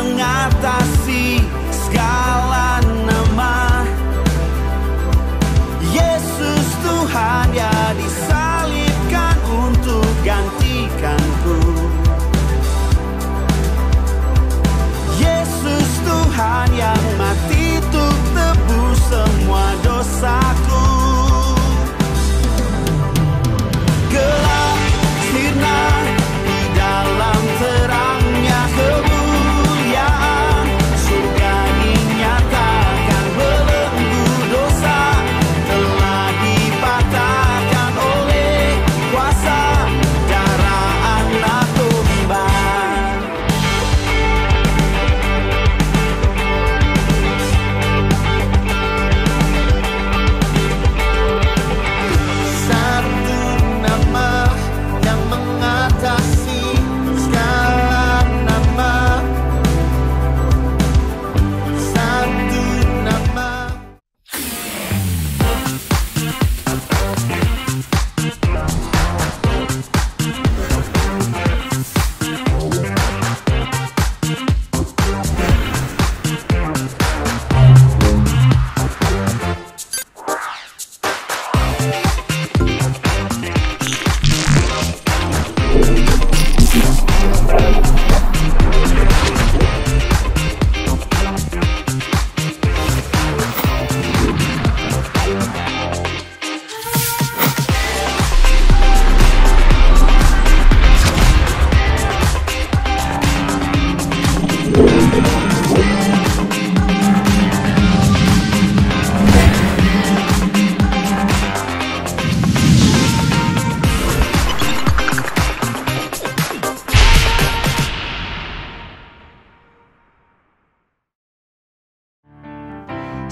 mengatasi segala nama. Yesus Tuhan, ya disalibkan untuk gantikanku. Yesus Tuhan yang mati untuk tebus semua dosaku. Gelap sirna di dalam terangnya kemuliaan, surga dinyatakan belenggu dosa telah dipatahkan oleh kuasa darah anak domba. Satu nama yang mengatasi segala nama. Satu nama.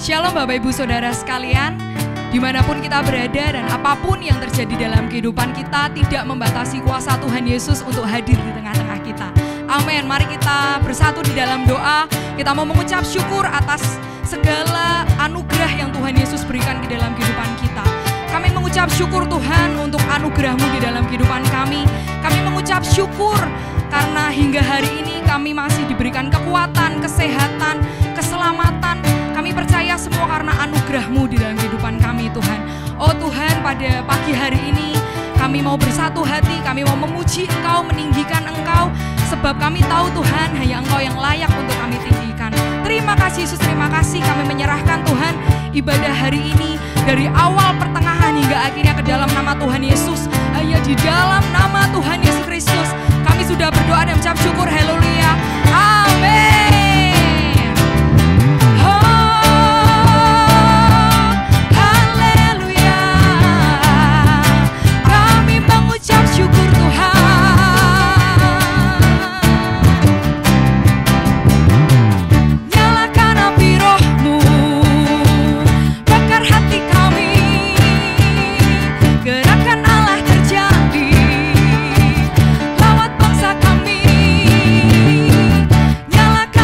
Shalom Bapak Ibu Saudara sekalian, dimanapun kita berada dan apapun yang terjadi dalam kehidupan kita tidak membatasi kuasa Tuhan Yesus untuk hadir di tengah-tengah kita. Amin. Mari kita bersatu di dalam doa. Kita mau mengucap syukur atas segala anugerah yang Tuhan Yesus berikan di dalam kehidupan kita. Kami mengucap syukur Tuhan untuk anugerah-Mu di dalam kehidupan kami. Kami mengucap syukur karena hingga hari ini kami masih diberikan kekuatan, kesehatan, keselamatan. Kami percaya semua karena anugerah-Mu di dalam kehidupan kami Tuhan. Oh Tuhan, pada pagi hari ini kami mau bersatu hati, kami mau memuji Engkau, meninggikan Engkau. Sebab kami tahu Tuhan, hanya Engkau yang layak untuk kami tinggikan. Terima kasih Yesus, terima kasih. Kami menyerahkan Tuhan ibadah hari ini dari awal pertengahan hingga akhirnya ke dalam nama Tuhan Yesus. Hanya di dalam nama Tuhan Yesus Kristus kami sudah berdoa dan mengucap syukur. Haleluya. Amin. Nyalakan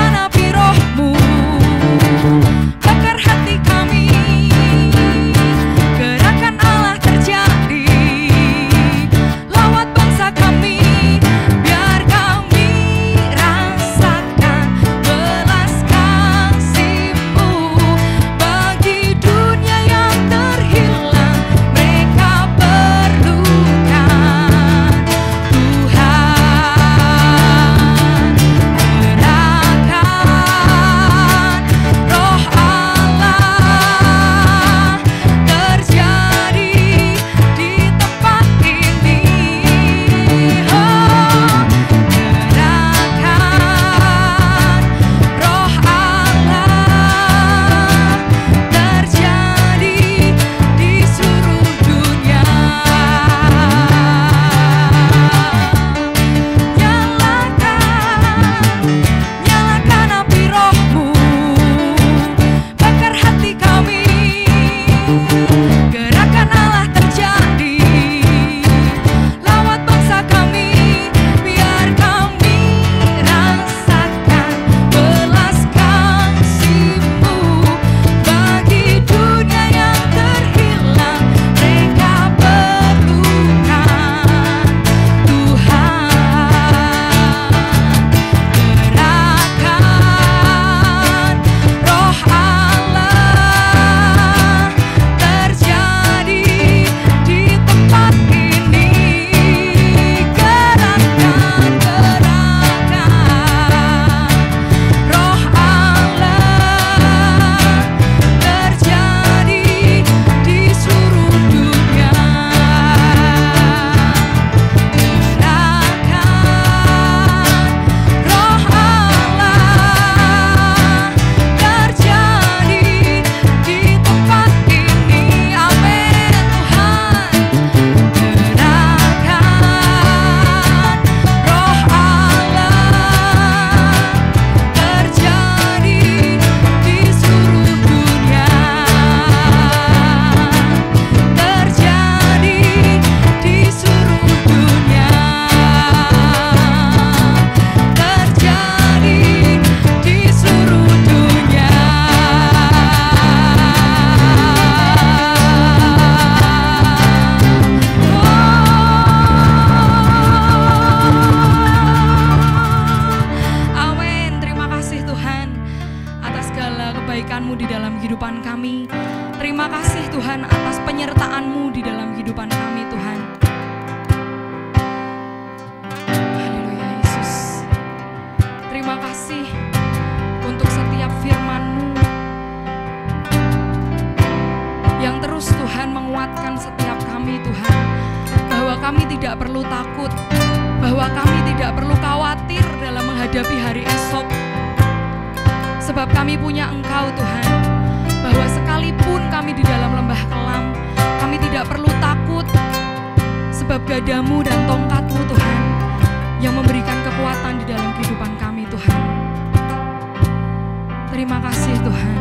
kebaikan-Mu di dalam kehidupan kami. Terima kasih Tuhan atas penyertaan-Mu di dalam kehidupan kami Tuhan. Haleluya Yesus. Terima kasih untuk setiap firman-Mu yang terus Tuhan menguatkan setiap kami Tuhan, bahwa kami tidak perlu takut, bahwa kami tidak perlu khawatir dalam menghadapi hari esok, sebab kami punya Engkau Tuhan, bahwa sekalipun kami di dalam lembah kelam, kami tidak perlu takut, sebab gadamu dan tongkat-Mu Tuhan yang memberikan kekuatan di dalam kehidupan kami Tuhan. Terima kasih Tuhan.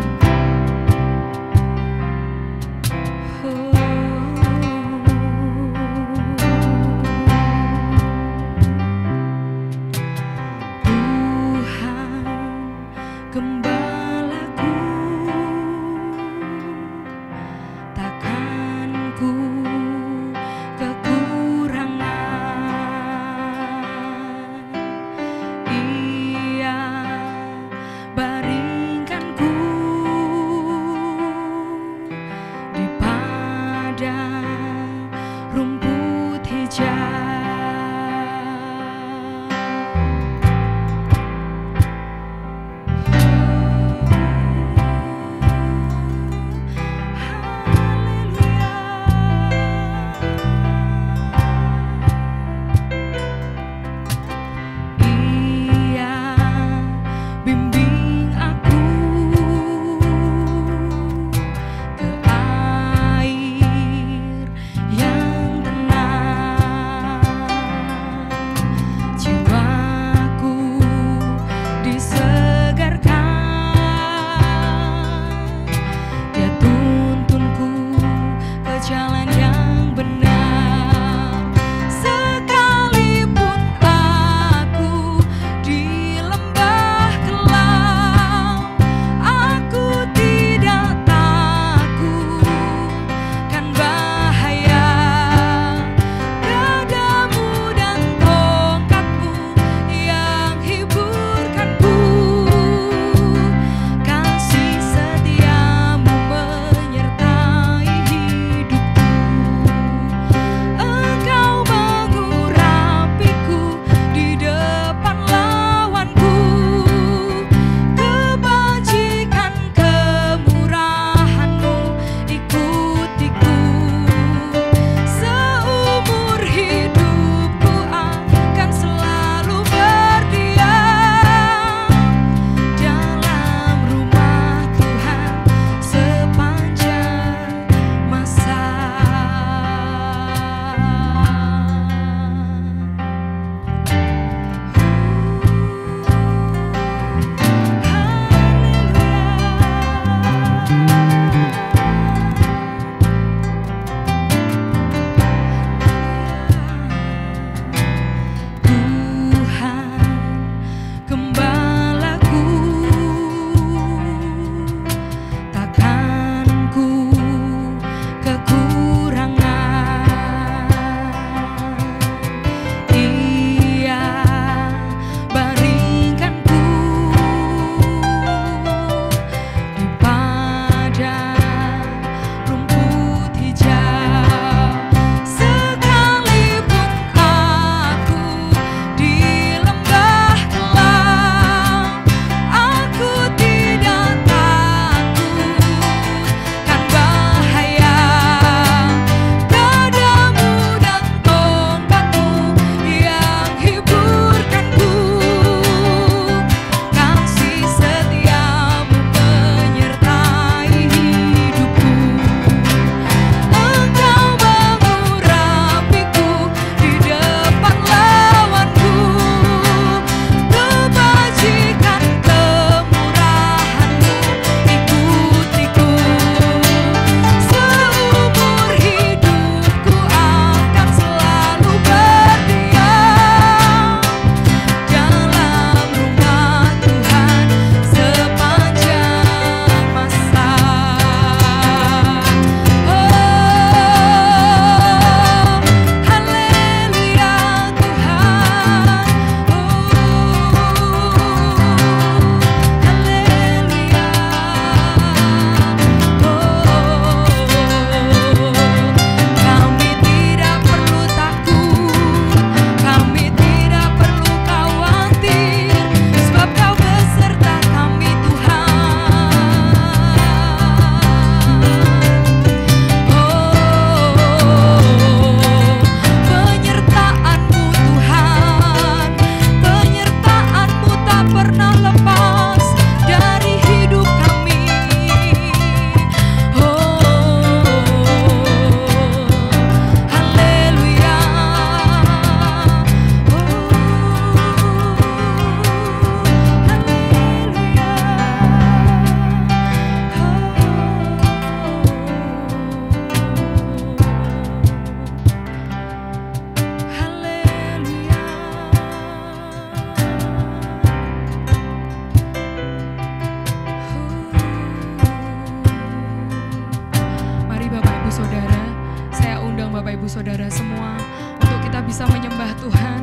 Saudara semua, untuk kita bisa menyembah Tuhan.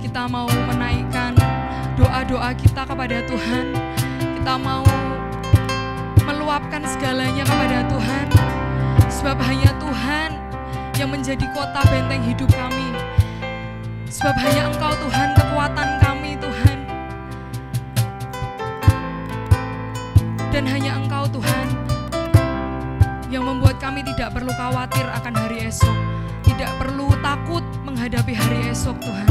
Kita mau menaikkan doa-doa kita kepada Tuhan. Kita mau meluapkan segalanya kepada Tuhan. Sebab hanya Tuhan yang menjadi kota benteng hidup kami. Sebab hanya Engkau Tuhan kekuatan kami Tuhan. Dan hanya Engkau Tuhan yang membuat kami tidak perlu khawatir akan hari esok. Tidak perlu takut menghadapi hari esok Tuhan.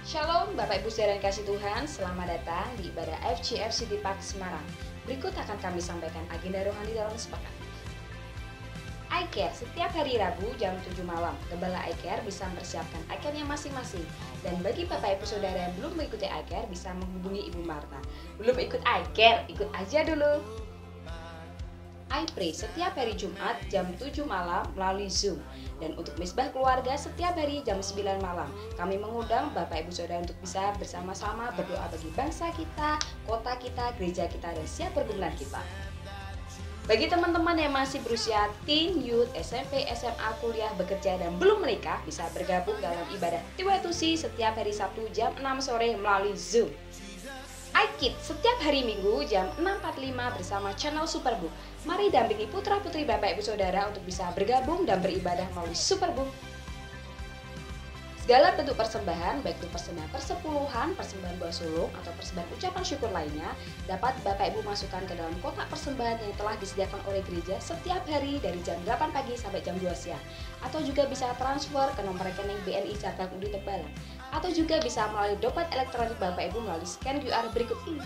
Shalom Bapak Ibu Saudara yang kasih Tuhan, selamat datang di ibadah FCF City Park Semarang. Berikut akan kami sampaikan agenda rohani dalam sepekan. iCare setiap hari Rabu jam 7 malam. Gembala iCare bisa mempersiapkan iCare-nya masing-masing. Dan bagi Bapak Ibu Saudara yang belum mengikuti iCare bisa menghubungi Ibu Marta. Belum ikut iCare, ikut aja dulu. iPray setiap hari Jumat jam 7 malam melalui Zoom. Dan untuk misbah keluarga setiap hari jam 9 malam. Kami mengundang Bapak Ibu Saudara untuk bisa bersama-sama berdoa bagi bangsa kita, kota kita, gereja kita, dan siap pergumulan kita. Bagi teman-teman yang masih berusia teen, youth, SMP, SMA, kuliah, bekerja, dan belum menikah, bisa bergabung dalam ibadah Tiwatusi setiap hari Sabtu jam 6 sore melalui Zoom. iKid setiap hari Minggu jam 6.45 bersama channel Superbook. Mari dampingi putra-putri Bapak Ibu Saudara untuk bisa bergabung dan beribadah melalui Superbook. Segala bentuk persembahan, baik itu persembahan persepuluhan, persembahan buah sulung, atau persembahan ucapan syukur lainnya, dapat Bapak Ibu masukkan ke dalam kotak persembahan yang telah disediakan oleh gereja setiap hari dari jam 8 pagi sampai jam 2 siang. Atau juga bisa transfer ke nomor rekening BNI Cabang Undi Tembalang. Atau juga bisa melalui dompet elektronik Bapak Ibu melalui scan QR berikut ini.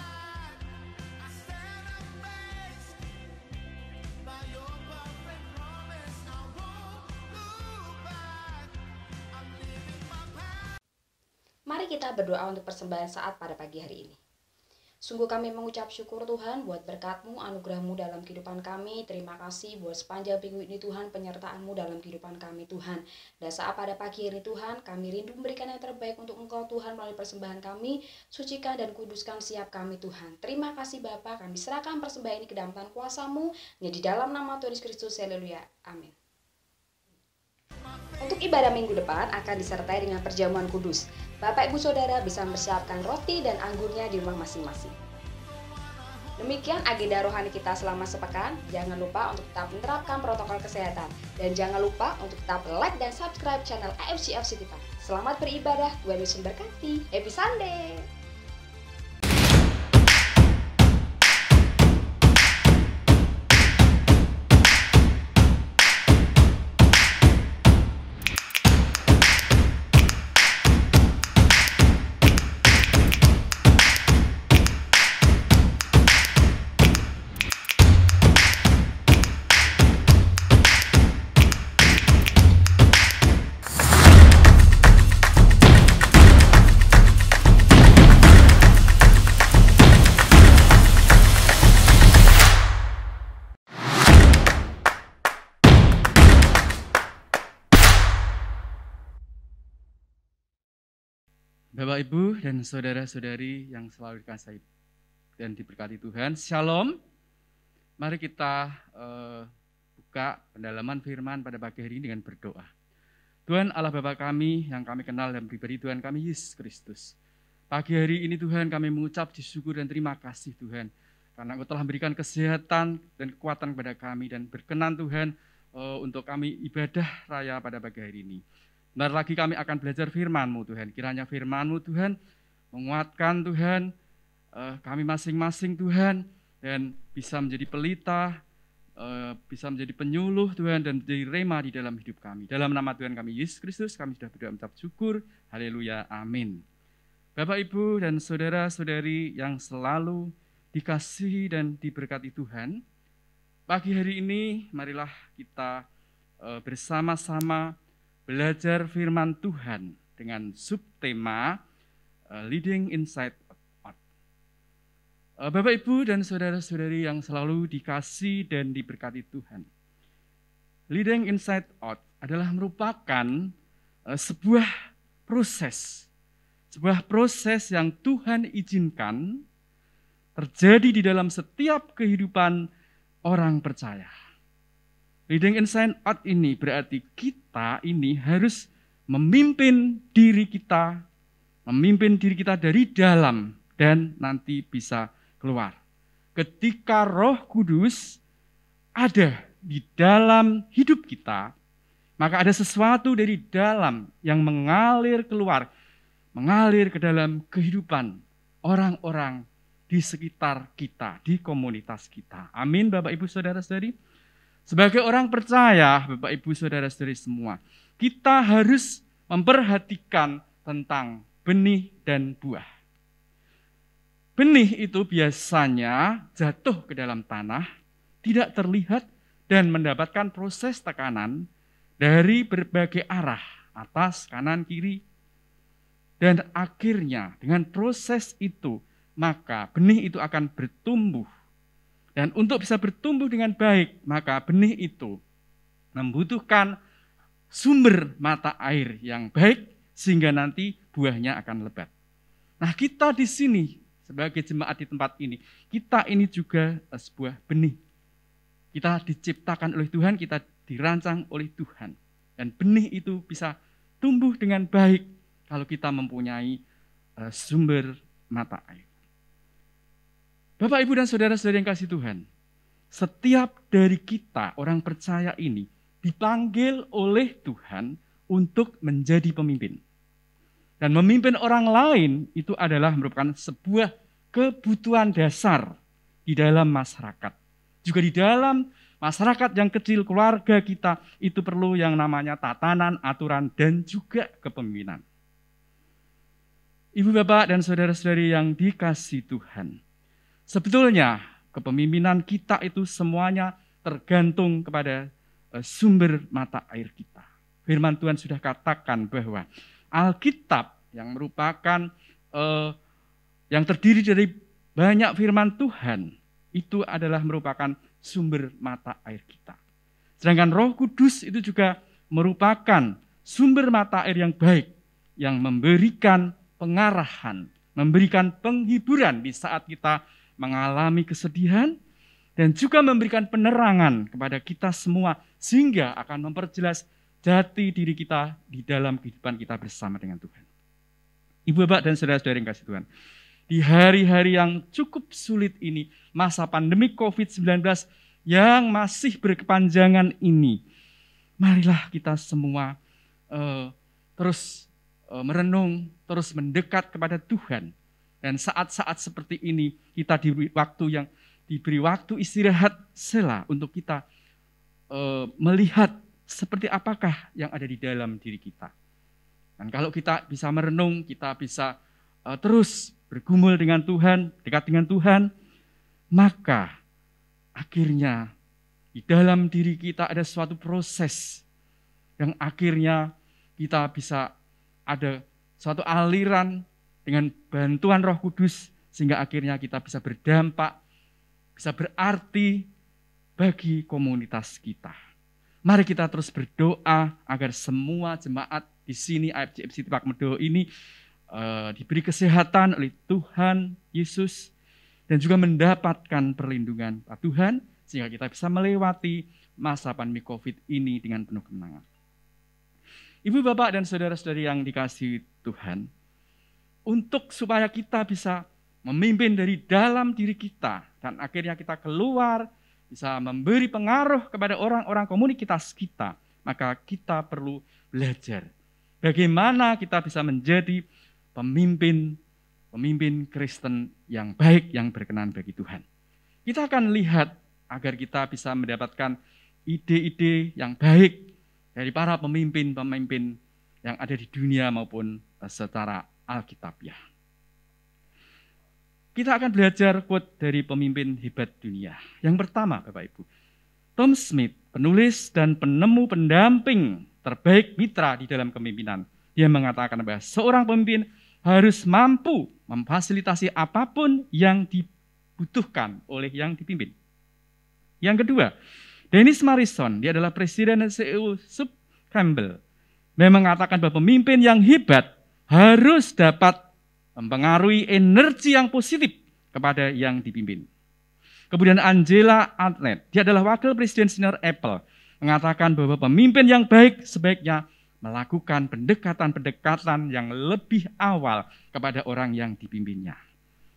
Mari kita berdoa untuk persembahan saat pada pagi hari ini. Sungguh kami mengucap syukur Tuhan buat berkat-Mu, anugerah-Mu dalam kehidupan kami. Terima kasih buat sepanjang minggu ini Tuhan, penyertaan-Mu dalam kehidupan kami Tuhan. Dan saat pada pagi ini Tuhan, kami rindu memberikan yang terbaik untuk Engkau Tuhan melalui persembahan kami. Sucikan dan kuduskan siap kami Tuhan. Terima kasih Bapa, kami serahkan persembahan ini ke dalam tangan kuasa-Mu. Di dalam nama Tuhan Yesus Kristus, haleluya, amin. Untuk ibadah minggu depan akan disertai dengan perjamuan kudus. Bapak Ibu Saudara bisa mempersiapkan roti dan anggurnya di rumah masing-masing. Demikian agenda rohani kita selama sepekan. Jangan lupa untuk tetap menerapkan protokol kesehatan. Dan jangan lupa untuk tetap like dan subscribe channel AFCF City Park. Selamat beribadah, Tuhan Yesus memberkati. Happy Sunday! Bapak, Ibu, dan saudara-saudari yang selalu dikasihi dan diberkati Tuhan, Shalom. Mari kita buka pendalaman firman pada pagi hari ini dengan berdoa. Tuhan Allah Bapa kami yang kami kenal dan pribadi Tuhan kami Yesus Kristus. Pagi hari ini Tuhan kami mengucap syukur dan terima kasih Tuhan. Karena Engkau telah memberikan kesehatan dan kekuatan kepada kami dan berkenan Tuhan untuk kami ibadah raya pada pagi hari ini. Bentar lagi kami akan belajar firman-Mu Tuhan. Kiranya firman-Mu Tuhan menguatkan Tuhan kami masing-masing Tuhan. Dan bisa menjadi pelita, bisa menjadi penyuluh Tuhan dan menjadi rema di dalam hidup kami. Dalam nama Tuhan kami Yesus Kristus kami sudah berdoa mengucap syukur. Haleluya, amin. Bapak, Ibu, dan saudara-saudari yang selalu dikasihi dan diberkati Tuhan. Pagi hari ini marilah kita bersama-sama belajar firman Tuhan dengan subtema Leading Inside Out. Bapak, Ibu, dan saudara-saudari yang selalu dikasihi dan diberkati Tuhan. Leading Inside Out adalah merupakan sebuah proses yang Tuhan izinkan terjadi di dalam setiap kehidupan orang percaya. Leading inside out ini berarti kita ini harus memimpin diri kita dari dalam dan nanti bisa keluar. Ketika Roh Kudus ada di dalam hidup kita, maka ada sesuatu dari dalam yang mengalir keluar, mengalir ke dalam kehidupan orang-orang di sekitar kita, di komunitas kita. Amin, Bapak, Ibu, saudara-saudari. Sebagai orang percaya, Bapak, Ibu, saudara-saudari semua, kita harus memperhatikan tentang benih dan buah. Benih itu biasanya jatuh ke dalam tanah, tidak terlihat dan mendapatkan proses tekanan dari berbagai arah, atas, kanan, kiri. Dan akhirnya dengan proses itu, maka benih itu akan bertumbuh. Dan untuk bisa bertumbuh dengan baik, maka benih itu membutuhkan sumber mata air yang baik, sehingga nanti buahnya akan lebat. Nah, kita di sini, sebagai jemaat di tempat ini, kita ini juga sebuah benih. Kita diciptakan oleh Tuhan, kita dirancang oleh Tuhan. Dan benih itu bisa tumbuh dengan baik kalau kita mempunyai sumber mata air. Bapak, Ibu, dan saudara-saudari yang kasih Tuhan, setiap dari kita, orang percaya ini, dipanggil oleh Tuhan untuk menjadi pemimpin. Dan memimpin orang lain itu adalah merupakan sebuah kebutuhan dasar di dalam masyarakat. Juga di dalam masyarakat yang kecil, keluarga kita, itu perlu yang namanya tatanan, aturan, dan juga kepemimpinan. Ibu, Bapak, dan saudara-saudari yang dikasih Tuhan, sebetulnya kepemimpinan kita itu semuanya tergantung kepada sumber mata air kita. Firman Tuhan sudah katakan bahwa Alkitab yang merupakan yang terdiri dari banyak firman Tuhan itu adalah merupakan sumber mata air kita. Sedangkan Roh Kudus itu juga merupakan sumber mata air yang baik yang memberikan pengarahan, memberikan penghiburan di saat kita mengalami kesedihan, dan juga memberikan penerangan kepada kita semua, sehingga akan memperjelas jati diri kita di dalam kehidupan kita bersama dengan Tuhan. Ibu, Bapak, dan saudara-saudara yang kasih Tuhan, di hari-hari yang cukup sulit ini, masa pandemi COVID-19 yang masih berkepanjangan ini, marilah kita semua terus merenung, terus mendekat kepada Tuhan. Dan saat-saat seperti ini kita diberi waktu istirahat sela untuk kita melihat seperti apakah yang ada di dalam diri kita. Dan kalau kita bisa merenung, kita bisa terus bergumul dengan Tuhan, dekat dengan Tuhan, maka akhirnya di dalam diri kita ada suatu proses yang akhirnya kita bisa ada suatu aliran dengan bantuan Roh Kudus, sehingga akhirnya kita bisa berdampak, bisa berarti bagi komunitas kita. Mari kita terus berdoa agar semua jemaat di sini AFJF City Park Medo ini diberi kesehatan oleh Tuhan Yesus dan juga mendapatkan perlindungan Tuhan sehingga kita bisa melewati masa pandemi COVID ini dengan penuh kemenangan. Ibu, bapak, dan saudara-saudari yang dikasihi Tuhan, untuk supaya kita bisa memimpin dari dalam diri kita dan akhirnya kita keluar bisa memberi pengaruh kepada orang-orang komunitas kita, maka kita perlu belajar bagaimana kita bisa menjadi pemimpin Kristen yang baik, yang berkenan bagi Tuhan. Kita akan lihat agar kita bisa mendapatkan ide-ide yang baik dari para pemimpin-pemimpin yang ada di dunia maupun secara alkitabiah. Kita akan belajar quote dari pemimpin hebat dunia. Yang pertama, Bapak Ibu, Tom Smith, penulis dan penemu pendamping terbaik mitra di dalam kepemimpinan. Dia mengatakan bahwa seorang pemimpin harus mampu memfasilitasi apapun yang dibutuhkan oleh yang dipimpin. Yang kedua, Dennis Morrison, dia adalah presiden dan CEO Sub Campbell. Dia mengatakan bahwa pemimpin yang hebat harus dapat mempengaruhi energi yang positif kepada yang dipimpin. Kemudian Angela Atlet, dia adalah wakil presiden senior Apple, mengatakan bahwa pemimpin yang baik sebaiknya melakukan pendekatan-pendekatan yang lebih awal kepada orang yang dipimpinnya.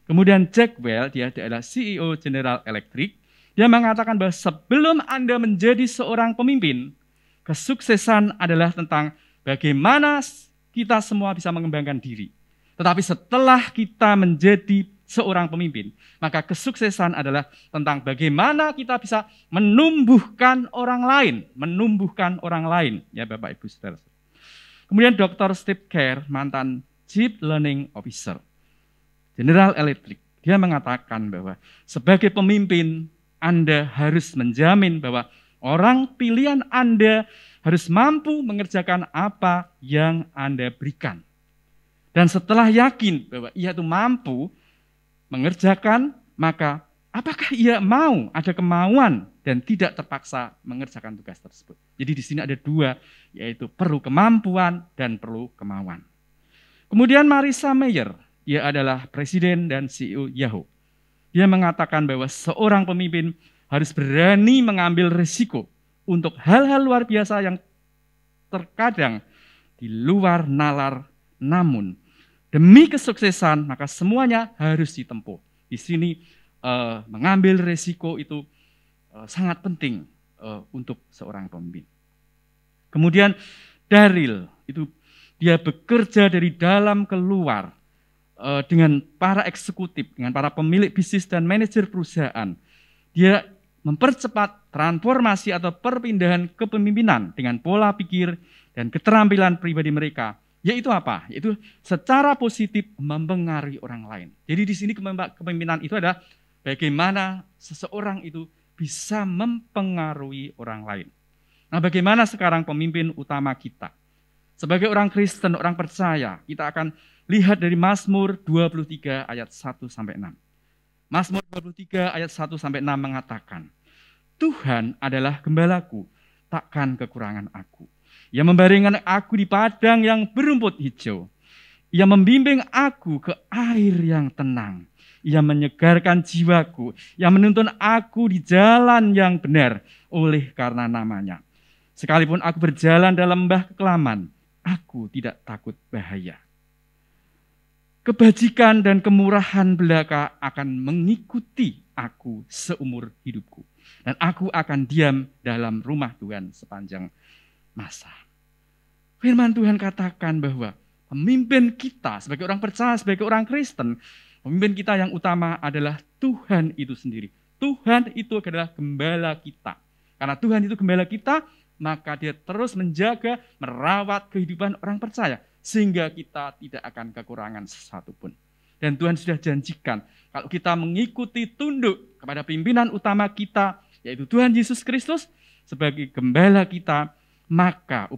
Kemudian Jack Welch, dia adalah CEO General Electric, dia mengatakan bahwa sebelum Anda menjadi seorang pemimpin, kesuksesan adalah tentang bagaimana kita semua bisa mengembangkan diri. Tetapi setelah kita menjadi seorang pemimpin, maka kesuksesan adalah tentang bagaimana kita bisa menumbuhkan orang lain, ya Bapak Ibu Saudara. Kemudian Dr. Steve Kerr, mantan Chief Learning Officer General Electric, dia mengatakan bahwa sebagai pemimpin Anda harus menjamin bahwa orang pilihan Anda harus mampu mengerjakan apa yang Anda berikan. Dan setelah yakin bahwa ia itu mampu mengerjakan, maka apakah ia mau, ada kemauan dan tidak terpaksa mengerjakan tugas tersebut. Jadi di sini ada dua, yaitu perlu kemampuan dan perlu kemauan. Kemudian Marissa Mayer, dia adalah presiden dan CEO Yahoo. Dia mengatakan bahwa seorang pemimpin harus berani mengambil risiko untuk hal-hal luar biasa yang terkadang di luar nalar, namun demi kesuksesan maka semuanya harus ditempuh. Di sini mengambil risiko itu sangat penting untuk seorang pemimpin. Kemudian Daryl, itu dia bekerja dari dalam keluar dengan para eksekutif, dengan para pemilik bisnis dan manajer perusahaan. Dia mempercepat transformasi atau perpindahan kepemimpinan dengan pola pikir dan keterampilan pribadi mereka. Yaitu apa? Yaitu secara positif mempengaruhi orang lain. Jadi di sini kepemimpinan itu adalah bagaimana seseorang itu bisa mempengaruhi orang lain. Nah, bagaimana sekarang pemimpin utama kita? Sebagai orang Kristen, orang percaya, kita akan lihat dari Mazmur 23 ayat 1-6. Mazmur 23 ayat 1-6 mengatakan, Tuhan adalah gembalaku, takkan kekurangan aku. Ia membaringkan aku di padang yang berumput hijau. Ia membimbing aku ke air yang tenang. Ia menyegarkan jiwaku. Ia menuntun aku di jalan yang benar oleh karena namanya. Sekalipun aku berjalan dalam lembah kekelaman, aku tidak takut bahaya. kebajikan dan kemurahan belaka akan mengikuti aku seumur hidupku. Dan aku akan diam dalam rumah Tuhan sepanjang masa. Firman Tuhan katakan bahwa pemimpin kita sebagai orang percaya, sebagai orang Kristen, pemimpin kita yang utama adalah Tuhan itu sendiri. Tuhan itu adalah gembala kita. Karena Tuhan itu gembala kita, maka Dia terus menjaga, merawat kehidupan orang percaya, sehingga kita tidak akan kekurangan sesuatu pun. Dan Tuhan sudah janjikan, kalau kita mengikuti tunduk kepada pimpinan utama kita, yaitu Tuhan Yesus Kristus sebagai gembala kita, maka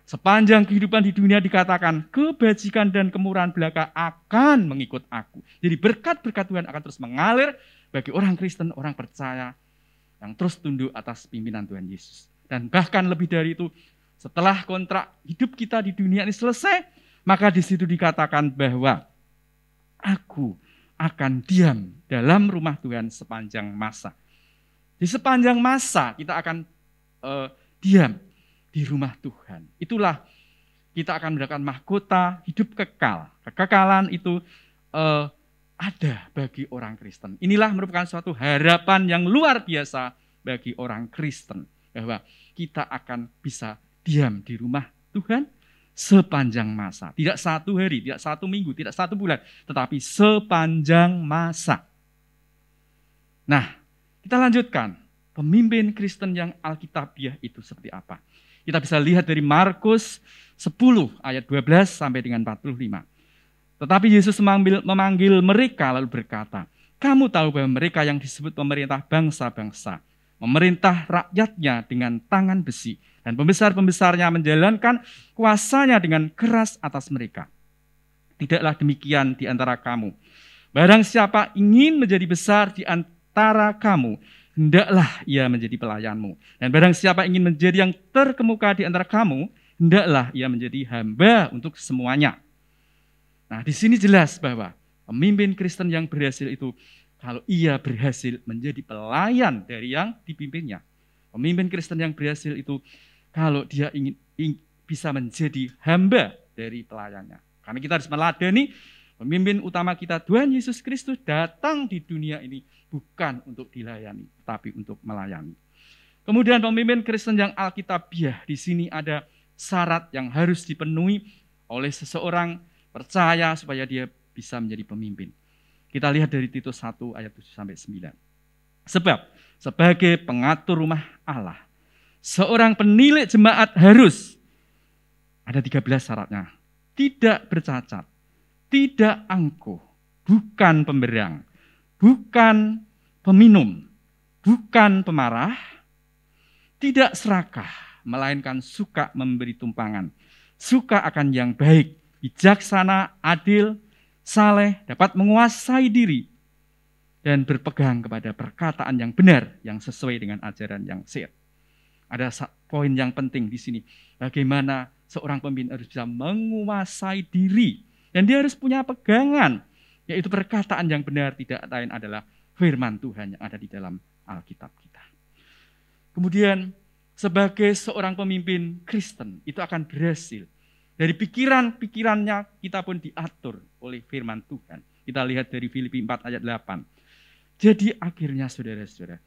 sepanjang kehidupan di dunia dikatakan kebajikan dan kemurahan belaka akan mengikut aku. Jadi berkat-berkat Tuhan akan terus mengalir bagi orang Kristen, orang percaya yang terus tunduk atas pimpinan Tuhan Yesus. Dan bahkan lebih dari itu, setelah kontrak hidup kita di dunia ini selesai, maka di situ dikatakan bahwa aku akan diam dalam rumah Tuhan sepanjang masa. Di sepanjang masa kita akan diam di rumah Tuhan. Itulah kita akan mendapatkan mahkota hidup kekal. Kekekalan itu ada bagi orang Kristen. Inilah merupakan suatu harapan yang luar biasa bagi orang Kristen. Bahwa kita akan bisa diam di rumah Tuhan sepanjang masa. Tidak 1 hari, tidak 1 minggu, tidak 1 bulan. Tetapi sepanjang masa. Nah, kita lanjutkan. Pemimpin Kristen yang Alkitabiah itu seperti apa? Kita bisa lihat dari Markus 10 ayat 12 sampai dengan 45. Tetapi Yesus memanggil mereka lalu berkata, kamu tahu bahwa mereka yang disebut pemerintah bangsa-bangsa, memerintah rakyatnya dengan tangan besi, dan pembesar-pembesarnya menjalankan kuasanya dengan keras atas mereka. Tidaklah demikian di antara kamu. Barang siapa ingin menjadi besar di antara kamu, hendaklah ia menjadi pelayanmu. Dan barang siapa ingin menjadi yang terkemuka di antara kamu, hendaklah ia menjadi hamba untuk semuanya. Nah, di sini jelas bahwa pemimpin Kristen yang berhasil itu, kalau ia berhasil menjadi pelayan dari yang dipimpinnya. Pemimpin Kristen yang berhasil itu, kalau dia ingin bisa menjadi hamba dari pelayannya. Karena kita harus meladani pemimpin utama kita, Tuhan Yesus Kristus, datang di dunia ini bukan untuk dilayani, tapi untuk melayani. Kemudian pemimpin Kristen yang Alkitabiah, di sini ada syarat yang harus dipenuhi oleh seseorang percaya supaya dia bisa menjadi pemimpin. Kita lihat dari Titus 1 ayat 7-9. Sebab sebagai pengatur rumah Allah, seorang penilik jemaat harus, ada 13 syaratnya, tidak bercacat, tidak angkuh, bukan pemberang, bukan peminum, bukan pemarah, tidak serakah, melainkan suka memberi tumpangan, suka akan yang baik, bijaksana, adil, saleh, dapat menguasai diri, dan berpegang kepada perkataan yang benar, yang sesuai dengan ajaran yang sehat. Ada poin yang penting di sini, bagaimana seorang pemimpin harus bisa menguasai diri, dan dia harus punya pegangan, yaitu perkataan yang benar, tidak lain adalah firman Tuhan yang ada di dalam Alkitab kita. Kemudian sebagai seorang pemimpin Kristen itu akan berhasil. Dari pikiran-pikirannya kita pun diatur oleh firman Tuhan. Kita lihat dari Filipi 4 ayat 8. Jadi akhirnya saudara-saudara,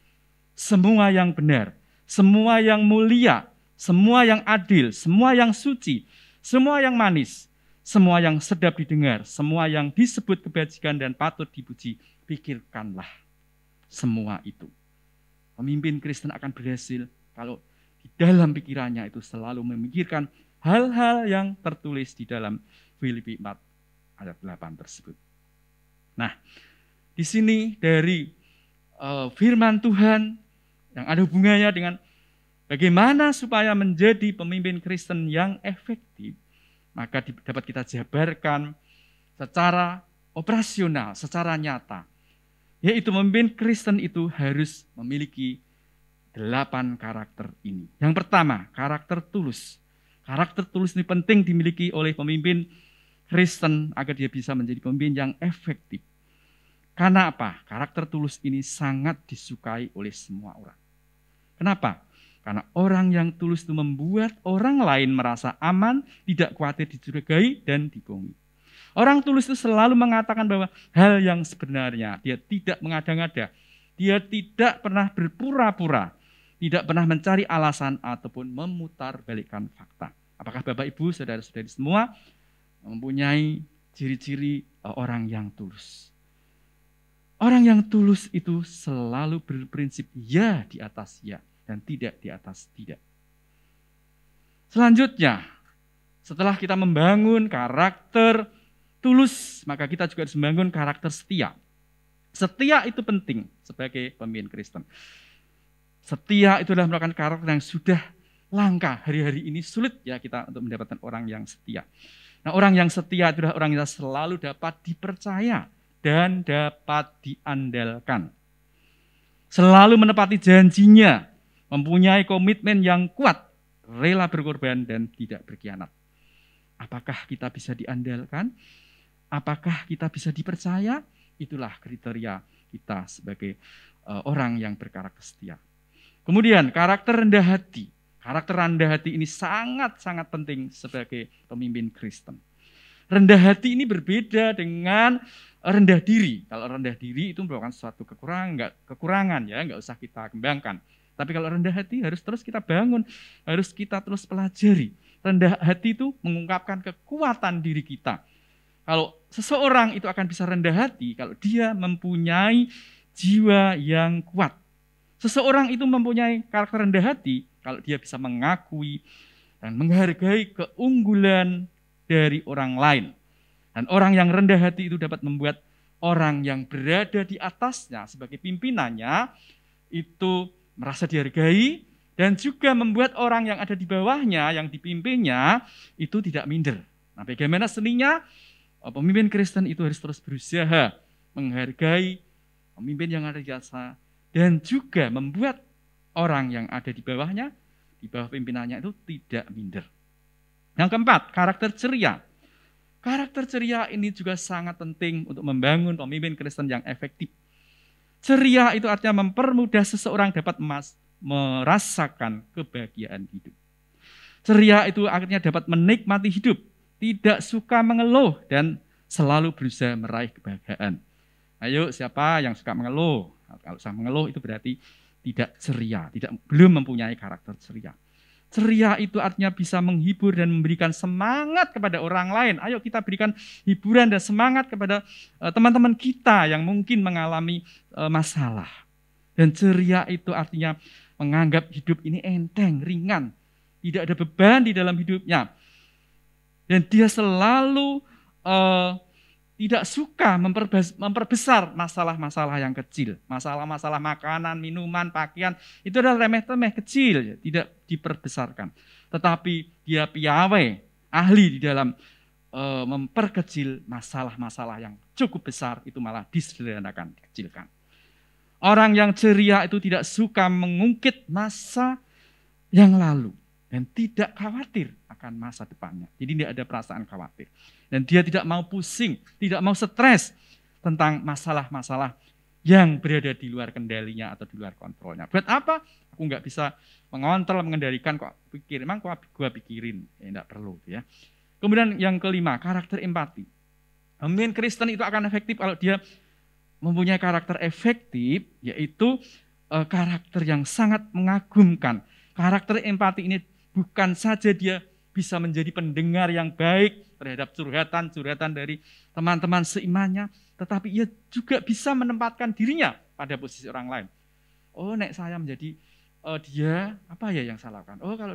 semua yang benar, semua yang mulia, semua yang adil, semua yang suci, semua yang manis, semua yang sedap didengar, semua yang disebut kebajikan dan patut dipuji, pikirkanlah semua itu. Pemimpin Kristen akan berhasil kalau di dalam pikirannya itu selalu memikirkan hal-hal yang tertulis di dalam Filipi 4 ayat 8 tersebut. Nah, di sini dari firman Tuhan yang ada hubungannya dengan bagaimana supaya menjadi pemimpin Kristen yang efektif, maka dapat kita jabarkan secara operasional, secara nyata. Yaitu pemimpin Kristen itu harus memiliki 8 karakter ini. Yang pertama, karakter tulus. Karakter tulus ini penting dimiliki oleh pemimpin Kristen agar dia bisa menjadi pemimpin yang efektif. Karena apa? Karakter tulus ini sangat disukai oleh semua orang. Kenapa? Karena orang yang tulus itu membuat orang lain merasa aman, tidak khawatir dicurigai dan dibohongi. Orang tulus itu selalu mengatakan bahwa hal yang sebenarnya. Dia tidak mengada-ngada. Dia tidak pernah berpura-pura. Tidak pernah mencari alasan ataupun memutarbalikkan fakta. Apakah Bapak Ibu, saudara-saudari semua mempunyai ciri-ciri orang yang tulus? Orang yang tulus itu selalu berprinsip ya di atas ya dan tidak di atas tidak. Selanjutnya, setelah kita membangun karakter tulus, maka kita juga harus membangun karakter setia. Setia itu penting sebagai pemimpin Kristen. Setia itu adalah merupakan karakter yang sudah langka. Hari-hari ini sulit ya kita untuk mendapatkan orang yang setia. Nah, orang yang setia itu adalah orang yang selalu dapat dipercaya dan dapat diandalkan. Selalu menepati janjinya, mempunyai komitmen yang kuat, rela berkorban dan tidak berkhianat. Apakah kita bisa diandalkan? Apakah kita bisa dipercaya? Itulah kriteria kita sebagai orang yang berkarakter setia. Kemudian karakter rendah hati. Karakter rendah hati ini sangat-sangat penting sebagai pemimpin Kristen. Rendah hati ini berbeda dengan rendah diri. Kalau rendah diri itu merupakan suatu kekurangan ya, nggak usah kita kembangkan. Tapi kalau rendah hati harus terus kita bangun, harus kita terus pelajari. Rendah hati itu mengungkapkan kekuatan diri kita. Kalau seseorang itu akan bisa rendah hati kalau dia mempunyai jiwa yang kuat. Seseorang itu mempunyai karakter rendah hati kalau dia bisa mengakui dan menghargai keunggulan dari orang lain. Dan orang yang rendah hati itu dapat membuat orang yang berada di atasnya sebagai pimpinannya itu merasa dihargai dan juga membuat orang yang ada di bawahnya, yang dipimpinnya itu tidak minder. Nah, bagaimana seninya? Pemimpin Kristen itu harus terus berusaha menghargai pemimpin yang ada di atasnya dan juga membuat orang yang ada di bawahnya, di bawah pimpinannya itu tidak minder. Yang keempat, karakter ceria. Karakter ceria ini juga sangat penting untuk membangun pemimpin Kristen yang efektif. Ceria itu artinya mempermudah seseorang dapat merasakan kebahagiaan hidup. Ceria itu artinya dapat menikmati hidup, tidak suka mengeluh dan selalu berusaha meraih kebahagiaan. Ayo, siapa yang suka mengeluh? Kalau suka mengeluh itu berarti tidak ceria, belum mempunyai karakter ceria. Ceria itu artinya bisa menghibur dan memberikan semangat kepada orang lain. Ayo kita berikan hiburan dan semangat kepada teman-teman kita yang mungkin mengalami masalah. Dan ceria itu artinya menganggap hidup ini enteng, ringan. Tidak ada beban di dalam hidupnya. Dan dia selalu tidak suka memperbesar masalah-masalah yang kecil. Masalah-masalah makanan, minuman, pakaian, itu adalah remeh-temeh kecil, tidak diperbesarkan. Tetapi dia piawai, ahli di dalam memperkecil masalah-masalah yang cukup besar, itu malah disederhanakan, dikecilkan. Orang yang ceria itu tidak suka mengungkit masa yang lalu. Dan tidak khawatir akan masa depannya. Jadi tidak ada perasaan khawatir. Dan dia tidak mau pusing, tidak mau stres tentang masalah-masalah yang berada di luar kendalinya atau di luar kontrolnya. Buat apa? Aku nggak bisa mengontrol, mengendalikan, kok pikir, emang kok gue pikirin. Ya enggak perlu. Ya. Kemudian yang kelima, karakter empati. Pemimpin Kristen itu akan efektif kalau dia mempunyai karakter efektif, yaitu karakter yang sangat mengagumkan. Karakter empati ini bukan saja dia bisa menjadi pendengar yang baik terhadap curhatan-curhatan dari teman-teman seimannya, tetapi ia juga bisa menempatkan dirinya pada posisi orang lain. Oh, nek saya menjadi dia, apa ya yang saya lakukan? Oh, kalau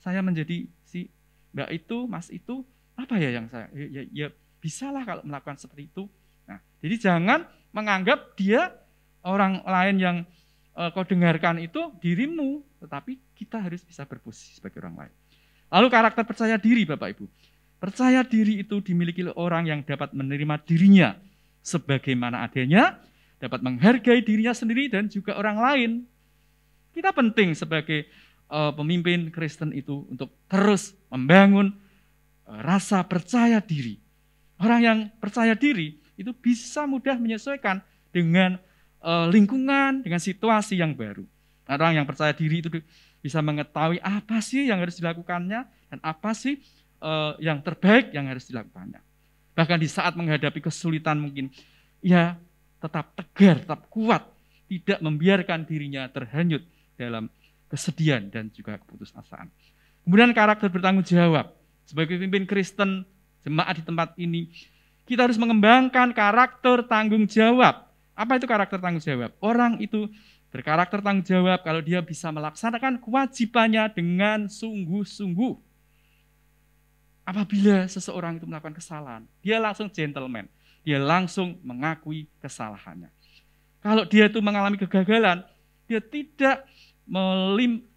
saya menjadi si mbak itu, mas itu, apa ya yang saya? Ya bisalah kalau melakukan seperti itu. Nah, jadi jangan menganggap dia orang lain yang kau dengarkan itu dirimu, tetapi kita harus bisa berposisi sebagai orang lain. Lalu karakter percaya diri, Bapak Ibu. Percaya diri itu dimiliki oleh orang yang dapat menerima dirinya sebagaimana adanya, dapat menghargai dirinya sendiri dan juga orang lain. Kita penting sebagai pemimpin Kristen itu untuk terus membangun rasa percaya diri. Orang yang percaya diri itu bisa mudah menyesuaikan dengan lingkungan, dengan situasi yang baru. Orang yang percaya diri itu bisa mengetahui apa sih yang harus dilakukannya dan apa sih yang terbaik yang harus dilakukannya. Bahkan di saat menghadapi kesulitan mungkin, ia tetap tegar, tetap kuat, tidak membiarkan dirinya terhanyut dalam kesedihan dan juga keputusasaan. Kemudian karakter bertanggung jawab. Sebagai pemimpin Kristen, jemaat di tempat ini, kita harus mengembangkan karakter tanggung jawab. Apa itu karakter tanggung jawab? Orang itu berkarakter tanggung jawab kalau dia bisa melaksanakan kewajibannya dengan sungguh-sungguh. Apabila seseorang itu melakukan kesalahan, dia langsung gentleman. Dia langsung mengakui kesalahannya. Kalau dia itu mengalami kegagalan, dia tidak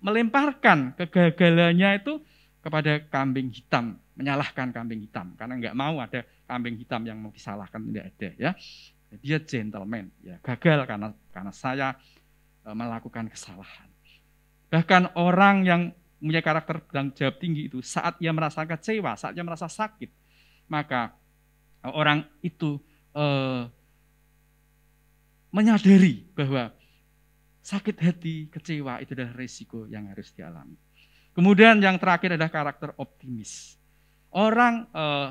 melemparkan kegagalannya itu kepada kambing hitam, menyalahkan kambing hitam, karena nggak mau ada kambing hitam yang mau disalahkan, tidak ada ya. Dia gentleman, ya gagal karena saya melakukan kesalahan. Bahkan orang yang punya karakter bertanggung jawab tinggi itu saat ia merasa kecewa, saat ia merasa sakit, maka orang itu menyadari bahwa sakit hati, kecewa itu adalah resiko yang harus dialami. Kemudian yang terakhir adalah karakter optimis.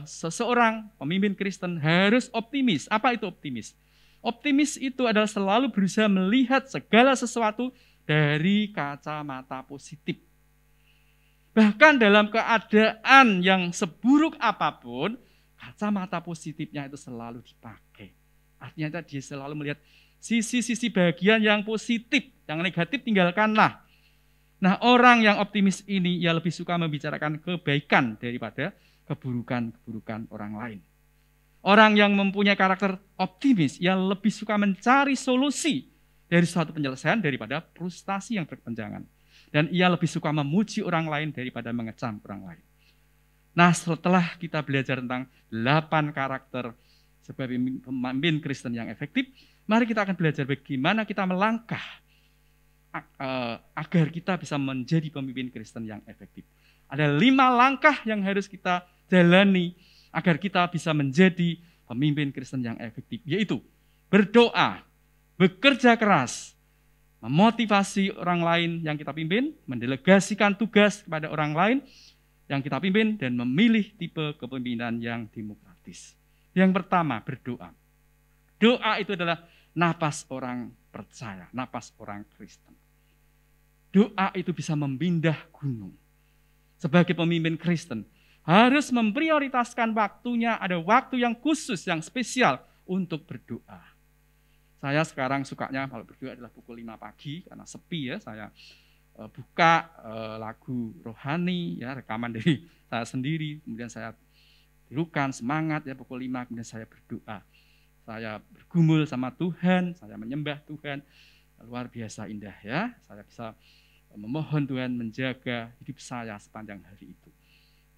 Seseorang pemimpin Kristen harus optimis. Apa itu optimis? Optimis itu adalah selalu berusaha melihat segala sesuatu dari kacamata positif. Bahkan dalam keadaan yang seburuk apapun, kacamata positifnya itu selalu dipakai. Artinya dia selalu melihat sisi-sisi bagian yang positif, yang negatif tinggalkanlah. Nah, orang yang optimis ini ia lebih suka membicarakan kebaikan daripada keburukan-keburukan orang lain. Orang yang mempunyai karakter optimis, ia lebih suka mencari solusi dari suatu penyelesaian daripada frustasi yang berkepanjangan. Dan ia lebih suka memuji orang lain daripada mengecam orang lain. Nah, setelah kita belajar tentang 8 karakter sebagai pemimpin Kristen yang efektif, mari kita akan belajar bagaimana kita melangkah agar kita bisa menjadi pemimpin Kristen yang efektif. Ada 5 langkah yang harus kita jalani agar kita bisa menjadi pemimpin Kristen yang efektif, yaitu berdoa, bekerja keras, memotivasi orang lain yang kita pimpin, mendelegasikan tugas kepada orang lain yang kita pimpin, dan memilih tipe kepemimpinan yang demokratis. Yang pertama, berdoa. Doa itu adalah napas orang percaya, napas orang Kristen. Doa itu bisa memindah gunung. Sebagai pemimpin Kristen, harus memprioritaskan waktunya, ada waktu yang khusus, yang spesial untuk berdoa. Saya sekarang sukanya kalau berdoa adalah pukul 5 pagi, karena sepi ya, saya buka lagu rohani, ya rekaman dari saya sendiri, kemudian saya tirukan semangat ya pukul 5, kemudian saya berdoa. Saya bergumul sama Tuhan, saya menyembah Tuhan, luar biasa indah ya. Saya bisa memohon Tuhan menjaga hidup saya sepanjang hari itu.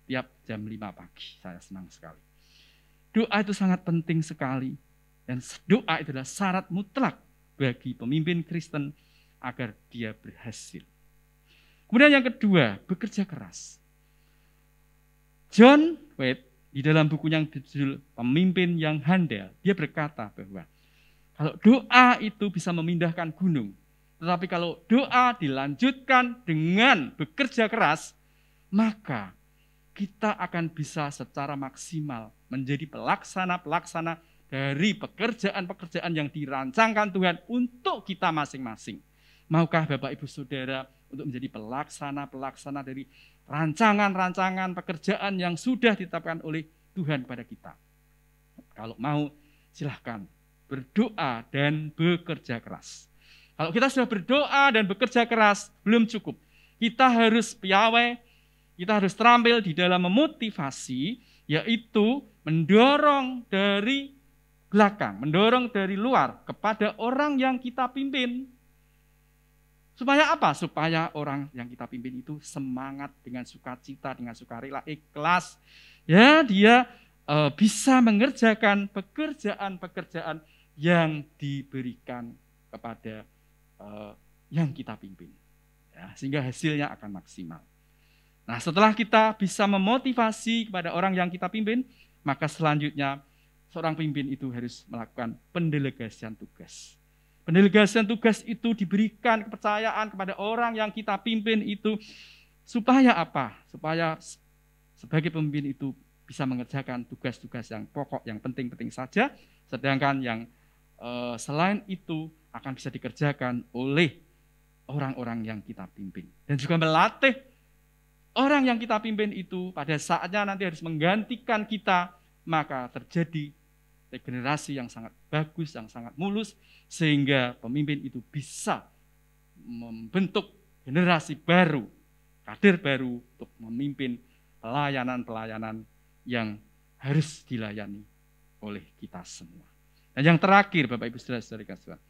Tiap jam 5 pagi, saya senang sekali. Doa itu sangat penting sekali. Dan doa itu adalah syarat mutlak bagi pemimpin Kristen agar dia berhasil. Kemudian yang kedua, bekerja keras. John White di dalam bukunya yang berjudul Pemimpin yang Handal, dia berkata bahwa kalau doa itu bisa memindahkan gunung, tetapi kalau doa dilanjutkan dengan bekerja keras, maka kita akan bisa secara maksimal menjadi pelaksana-pelaksana dari pekerjaan-pekerjaan yang dirancangkan Tuhan untuk kita masing-masing. Maukah Bapak Ibu Saudara untuk menjadi pelaksana-pelaksana dari rancangan-rancangan pekerjaan yang sudah ditetapkan oleh Tuhan pada kita? Kalau mau, silahkan berdoa dan bekerja keras. Kalau kita sudah berdoa dan bekerja keras, belum cukup. Kita harus piawai, kita harus terampil di dalam memotivasi, yaitu mendorong dari belakang, mendorong dari luar kepada orang yang kita pimpin. Supaya apa? Supaya orang yang kita pimpin itu semangat dengan sukacita, dengan sukarela, ikhlas. Ya, dia bisa mengerjakan pekerjaan-pekerjaan yang diberikan kepada yang kita pimpin. Ya, sehingga hasilnya akan maksimal. Nah, setelah kita bisa memotivasi kepada orang yang kita pimpin, maka selanjutnya seorang pemimpin itu harus melakukan pendelegasian tugas. Pendelegasian tugas itu diberikan kepercayaan kepada orang yang kita pimpin itu supaya apa? Supaya sebagai pemimpin itu bisa mengerjakan tugas-tugas yang pokok, yang penting-penting saja, sedangkan yang selain itu akan bisa dikerjakan oleh orang-orang yang kita pimpin. Dan juga melatih orang yang kita pimpin itu pada saatnya nanti harus menggantikan kita, maka terjadi regenerasi yang sangat bagus, yang sangat mulus, sehingga pemimpin itu bisa membentuk generasi baru, kader baru untuk memimpin pelayanan-pelayanan yang harus dilayani oleh kita semua. Dan yang terakhir, Bapak Ibu Saudara-saudari kasihan,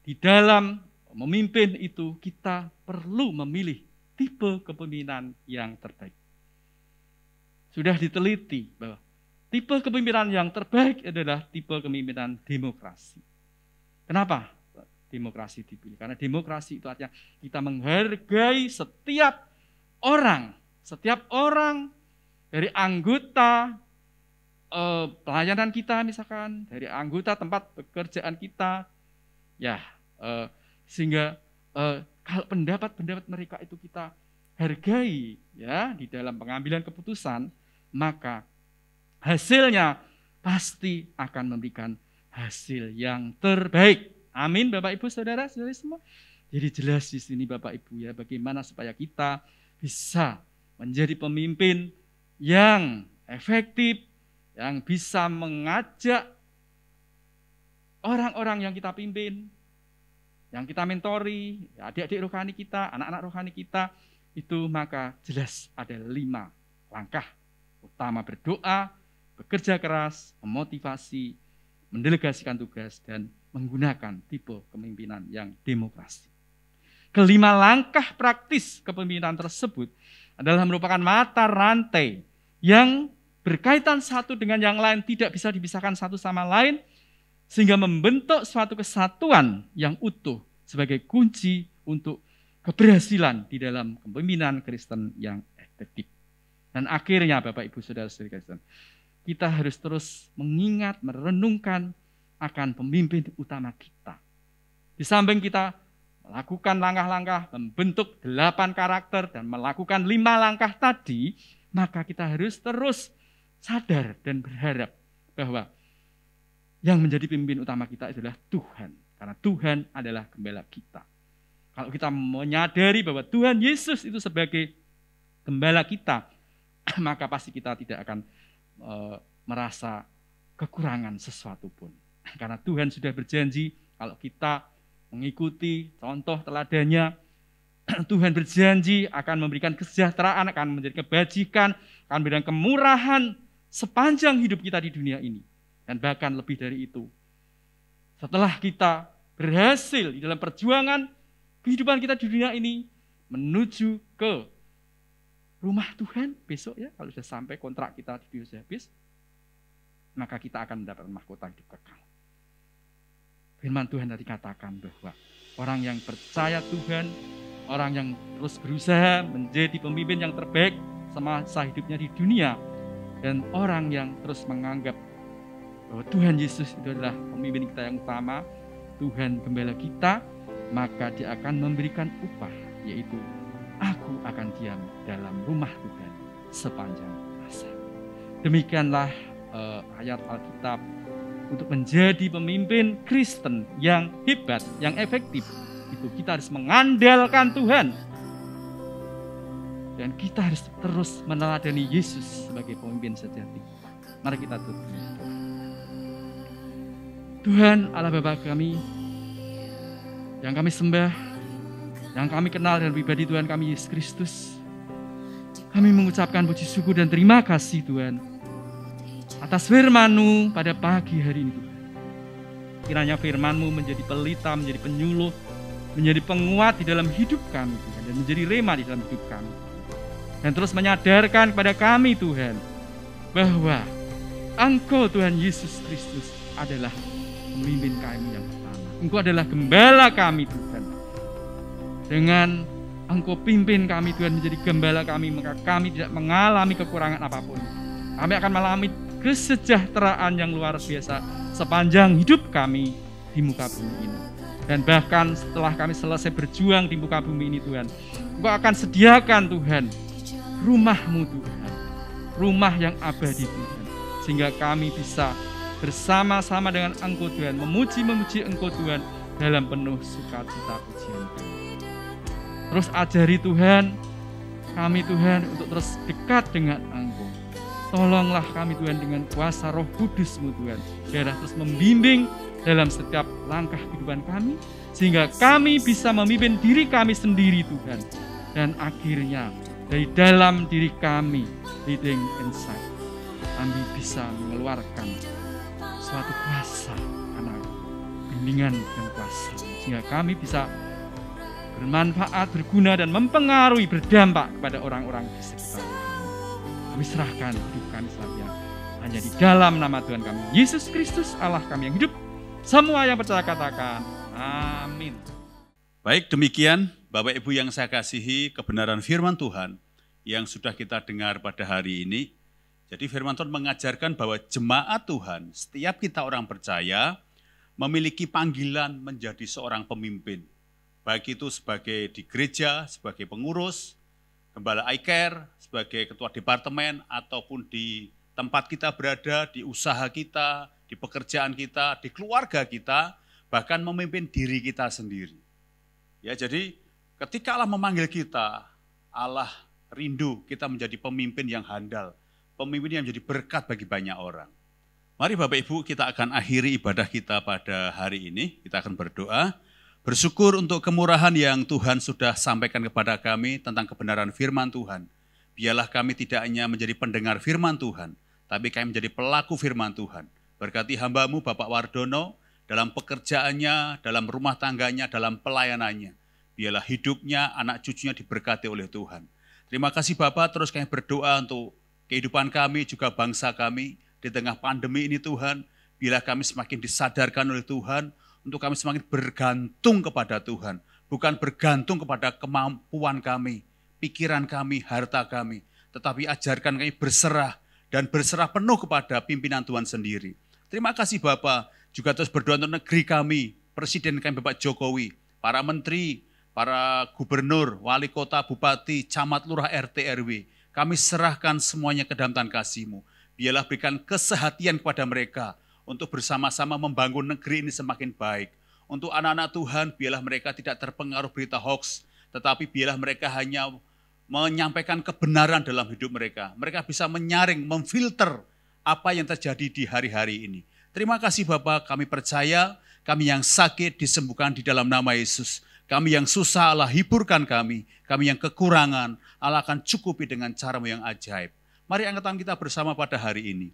di dalam memimpin itu kita perlu memilih tipe kepemimpinan yang terbaik. Sudah diteliti bahwa tipe kepemimpinan yang terbaik adalah tipe kepemimpinan demokrasi. Kenapa demokrasi dipilih? Karena demokrasi itu artinya kita menghargai setiap orang dari anggota pelayanan kita misalkan, dari anggota tempat pekerjaan kita, ya sehingga kalau pendapat mereka itu kita hargai ya di dalam pengambilan keputusan, maka hasilnya pasti akan memberikan hasil yang terbaik. Amin, Bapak Ibu Saudara-saudari semua. Jadi jelas di sini Bapak Ibu ya, bagaimana supaya kita bisa menjadi pemimpin yang efektif, yang bisa mengajak orang-orang yang kita pimpin, yang kita mentori, adik-adik rohani kita, anak-anak rohani kita, itu maka jelas ada 5 langkah utama: berdoa, bekerja keras, memotivasi, mendelegasikan tugas, dan menggunakan tipe kepemimpinan yang demokrasi. Kelima langkah praktis kepemimpinan tersebut adalah merupakan mata rantai yang berkaitan satu dengan yang lain, tidak bisa dipisahkan satu sama lain, sehingga membentuk suatu kesatuan yang utuh sebagai kunci untuk keberhasilan di dalam kepemimpinan Kristen yang efektif. Dan akhirnya Bapak Ibu Saudara-saudari Kristen, kita harus terus mengingat, merenungkan akan pemimpin utama kita. Di samping kita melakukan langkah-langkah, membentuk 8 karakter dan melakukan 5 langkah tadi, maka kita harus terus sadar dan berharap bahwa yang menjadi pemimpin utama kita adalah Tuhan. Karena Tuhan adalah gembala kita. Kalau kita menyadari bahwa Tuhan Yesus itu sebagai gembala kita, maka pasti kita tidak akan merasa kekurangan sesuatu pun. Karena Tuhan sudah berjanji kalau kita mengikuti contoh teladannya, Tuhan berjanji akan memberikan kesejahteraan, akan menjadi kebajikan, akan memberikan kemurahan sepanjang hidup kita di dunia ini. Dan bahkan lebih dari itu, setelah kita berhasil di dalam perjuangan kehidupan kita di dunia ini, menuju ke rumah Tuhan besok ya, kalau sudah sampai kontrak kita di dunia sudah habis, maka kita akan mendapatkan mahkota hidup kekal. Firman Tuhan tadi katakan bahwa orang yang percaya Tuhan, orang yang terus berusaha menjadi pemimpin yang terbaik semasa hidupnya di dunia, dan orang yang terus menganggap bahwa Tuhan Yesus itu adalah pemimpin kita yang utama, Tuhan gembala kita, maka Dia akan memberikan upah, yaitu aku akan diam dalam rumah Tuhan sepanjang masa. Demikianlah ayat Alkitab untuk menjadi pemimpin Kristen yang hebat, yang efektif. Itu kita harus mengandalkan Tuhan. Dan kita harus terus meneladani Yesus sebagai pemimpin sejati. Mari kita tutup. Tuhan Allah Bapa kami, yang kami sembah, yang kami kenal dan pribadi Tuhan kami Yesus Kristus, kami mengucapkan puji syukur dan terima kasih Tuhan atas firman-Mu pada pagi hari ini Tuhan. Kiranya firman-Mu menjadi pelita, menjadi penyuluh, menjadi penguat di dalam hidup kami Tuhan, dan menjadi rema di dalam hidup kami. Dan terus menyadarkan kepada kami Tuhan bahwa Engkau Tuhan Yesus Kristus adalah pemimpin kami yang pertama. Engkau adalah gembala kami Tuhan. Dengan Engkau pimpin kami Tuhan menjadi gembala kami, maka kami tidak mengalami kekurangan apapun. Kami akan mengalami kesejahteraan yang luar biasa sepanjang hidup kami di muka bumi ini. Dan bahkan setelah kami selesai berjuang di muka bumi ini Tuhan, Engkau akan sediakan Tuhan rumah-Mu Tuhan, rumah yang abadi Tuhan. Sehingga kami bisa bersama-sama dengan Engkau Tuhan, memuji Engkau Tuhan dalam penuh sukacita pujian kami. Terus ajari Tuhan, kami Tuhan untuk terus dekat dengan Engkau. Tolonglah kami Tuhan dengan kuasa Roh Kudus-Mu Tuhan, biarlah terus membimbing dalam setiap langkah kehidupan kami, sehingga kami bisa memimpin diri kami sendiri Tuhan. Dan akhirnya dari dalam diri kami, leading inside, kami bisa mengeluarkan suatu kuasa karena bimbingan dan kuasa, sehingga kami bisa bermanfaat, berguna, dan mempengaruhi, berdampak kepada orang-orang di sekitar kami. Kami serahkan hidup kami selanjutnya hanya di dalam nama Tuhan kami, Yesus Kristus, Allah kami yang hidup. Semua yang percaya katakan, amin. Baik, demikian Bapak Ibu yang saya kasihi, kebenaran firman Tuhan yang sudah kita dengar pada hari ini. Jadi firman Tuhan mengajarkan bahwa jemaat Tuhan, setiap kita orang percaya, memiliki panggilan menjadi seorang pemimpin. Baik itu sebagai di gereja, sebagai pengurus, gembala iCare, sebagai ketua departemen, ataupun di tempat kita berada, di usaha kita, di pekerjaan kita, di keluarga kita, bahkan memimpin diri kita sendiri. Ya, jadi ketika Allah memanggil kita, Allah rindu kita menjadi pemimpin yang handal, pemimpin yang menjadi berkat bagi banyak orang. Mari Bapak Ibu, kita akan akhiri ibadah kita pada hari ini. Kita akan berdoa, bersyukur untuk kemurahan yang Tuhan sudah sampaikan kepada kami tentang kebenaran firman Tuhan. Biarlah kami tidak hanya menjadi pendengar firman Tuhan, tapi kami menjadi pelaku firman Tuhan. Berkati hamba-Mu Bapak Wardono dalam pekerjaannya, dalam rumah tangganya, dalam pelayanannya. Biarlah hidupnya, anak cucunya diberkati oleh Tuhan. Terima kasih Bapak, terus kami berdoa untuk kehidupan kami, juga bangsa kami. Di tengah pandemi ini Tuhan, biarlah kami semakin disadarkan oleh Tuhan, untuk kami semakin bergantung kepada Tuhan. Bukan bergantung kepada kemampuan kami, pikiran kami, harta kami. Tetapi ajarkan kami berserah, dan berserah penuh kepada pimpinan Tuhan sendiri. Terima kasih Bapak, juga terus berdoa untuk negeri kami, Presiden kami Bapak Jokowi, para menteri, para gubernur, wali kota, bupati, camat, lurah, RT, RW. Kami serahkan semuanya ke dalam tangan kasih-Mu. Biarlah berikan kesehatian kepada mereka untuk bersama-sama membangun negeri ini semakin baik. Untuk anak-anak Tuhan, biarlah mereka tidak terpengaruh berita hoax, tetapi biarlah mereka hanya menyampaikan kebenaran dalam hidup mereka. Mereka bisa menyaring, memfilter apa yang terjadi di hari-hari ini. Terima kasih Bapak, kami percaya, kami yang sakit disembuhkan di dalam nama Yesus. Kami yang susah, Allah hiburkan kami. Kami yang kekurangan, Allah akan cukupi dengan cara-Mu yang ajaib. Mari angkat tangan kita bersama pada hari ini.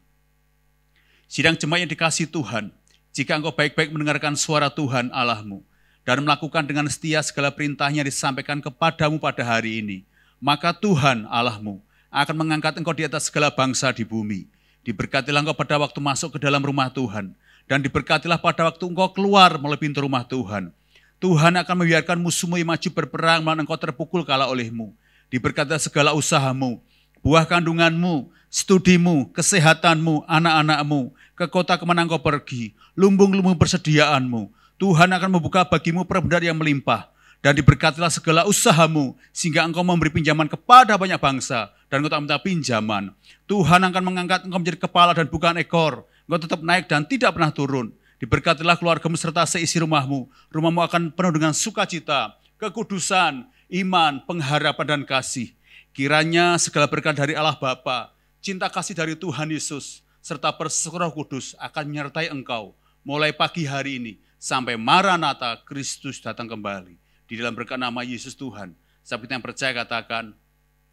Sidang jemaat yang dikasihi Tuhan, jika engkau baik-baik mendengarkan suara Tuhan Allah-Mu, dan melakukan dengan setia segala perintahnya disampaikan kepadamu pada hari ini, maka Tuhan Allah-Mu akan mengangkat engkau di atas segala bangsa di bumi. Diberkatilah engkau pada waktu masuk ke dalam rumah Tuhan, dan diberkatilah pada waktu engkau keluar melalui pintu rumah Tuhan. Tuhan akan membiarkan musuhmu yang maju berperang, malah engkau terpukul kalah olehmu. Diberkatilah segala usahamu, buah kandunganmu, studimu, kesehatanmu, anak-anakmu, ke kota kemana engkau pergi, lumbung-lumbung persediaanmu. Tuhan akan membuka bagimu perbendaharaan yang melimpah. Dan diberkatilah segala usahamu, sehingga engkau memberi pinjaman kepada banyak bangsa, dan engkau tak minta pinjaman. Tuhan akan mengangkat engkau menjadi kepala dan bukan ekor. Engkau tetap naik dan tidak pernah turun. Diberkatilah keluargamu serta seisi rumahmu. Rumahmu akan penuh dengan sukacita, kekudusan, iman, pengharapan, dan kasih. Kiranya segala berkat dari Allah Bapa, cinta kasih dari Tuhan Yesus, serta persetujuan Roh Kudus akan menyertai engkau mulai pagi hari ini sampai Maranatha Kristus datang kembali. Di dalam berkat nama Yesus Tuhan, sahabat yang percaya katakan,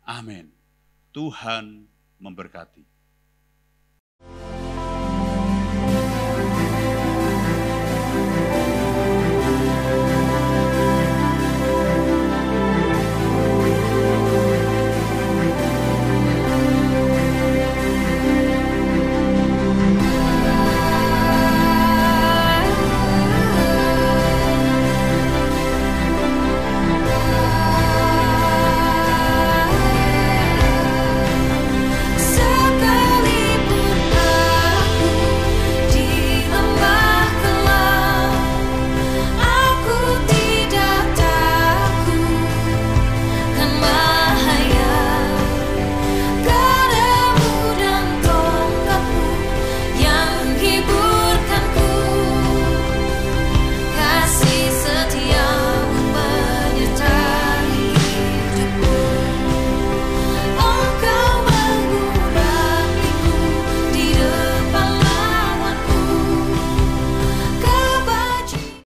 amin. Tuhan memberkati.